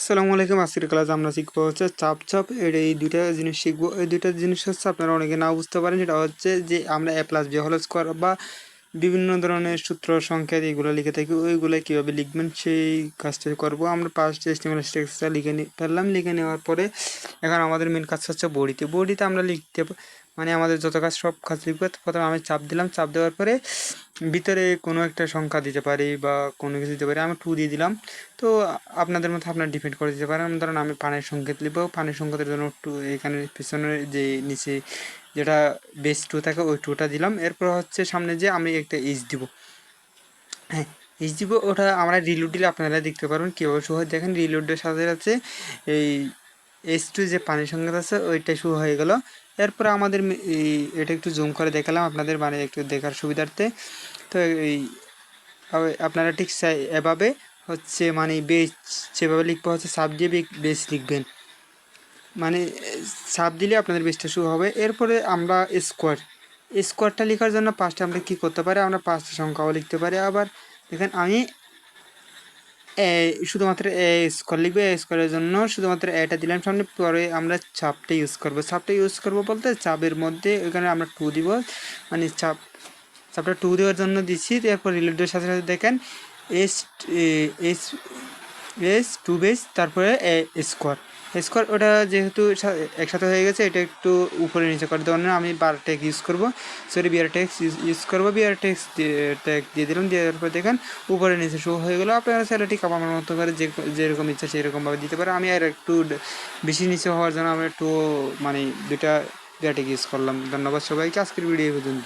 আসসালামু আলাইকুম। আজকের ক্লাস আমরা শিখবো হচ্ছে চাপ এই দুইটা জিনিস শিখবো। এই দুইটা জিনিস হচ্ছে আপনারা অনেকে নাও বুঝতে পারেন। সেটা হচ্ছে যে আমরা a plus b whole square বা বিভিন্ন ধরনের সূত্র সংখ্যা এগুলো লিখে থাকি, ওইগুলো কীভাবে লিখবেন সেই কাজটা করবো। আমরা ফার্স্ট HTML টেক্সটটা লিখে ফেললাম। লিখে নেওয়ার পরে এখন আমাদের মেন কাজ হচ্ছে বডিতে আমরা লিখতে মানে আমাদের যত কাজ সব কাজ লিখবো। প্রথমে আমি চাপ দিলাম। চাপ দেওয়ার পরে ভিতরে কোনো একটা সংখ্যা দিতে পারি বা কোনো কিছু দিতে পারি। আমি 2 দিয়ে দিলাম। তো আপনাদের মতো আপনারা ডিপেন্ড করে দিতে পারেন। ধরুন আমি পানির সংকেত লিখবো। পানির সংকেতের জন্য 2 এখানে পিছনের যে নিচে যেটা বেস 2 থাকে ওই 2টা দিলাম। এরপর হচ্ছে সামনে যে আমি একটা এইচ দিব। হ্যাঁ, এইচ দিব। ওটা আমরা রিলোড দিলে আপনারা দেখতে পারবেন কীভাবে শো হয়। দেখেন রিলোডের সাথে আছে এই H2 যে পানির সংকেত আছে ওইটা শো হয়ে গেল। এরপরে আমাদের এটা একটু জুম করে দেখালাম আপনাদের মানে একটু দেখার সুবিধার্থে। তো এই আপনারা ঠিক এভাবে হচ্ছে মানে বেস যেভাবে লিখবো হচ্ছে সাব দিয়ে বেস লিখবেন, মানে সাব দিলে আপনাদের বেসটা শুরু হবে। এরপরে আমরা স্কোয়ারটা লেখার জন্য পাঁচটা আমরা কী করতে পারি, আমরা 5টা সংখ্যাও লিখতে পারি। আবার দেখেন আমি শুধুমাত্র স্কোয়ার লিখবো। স্কোয়ারের জন্য শুধুমাত্র এটা দিলাম সামনে। পরে আমরা চাপটা ইউজ করবো বলতে চাপের মধ্যে ওইখানে আমরা 2 দিব, মানে চাপটা 2 দেওয়ার জন্য দিচ্ছি। এরপর রিলেটের সাথে সাথে দেখেন এস এস এস 2 বেস তারপরে স্কোয়ার ওটা যেহেতু একসাথে হয়ে গেছে, এটা একটু উপরে নিচে করে দেওয়ার জন্য আমি টেক্স ইউজ করবো। বিআর টেক্স ইউজ করবো। বিআর টেক্স ট্যাগ দিয়ে দিলাম। দেওয়ার পর দেখেন উপরে নিচে শো হয়ে গেলো। আপনারা সেটা ঠিক আমার মতো করে যেরকম ইচ্ছা সেরকমভাবে দিতে পারে। আমি আর একটু বেশি নিচে হওয়ার জন্য আমরা একটু মানে দুইটা বিআর টেক্স ইউজ করলাম। ধন্যবাদ সবাইকে। আজকের ভিডিও পর্যন্ত।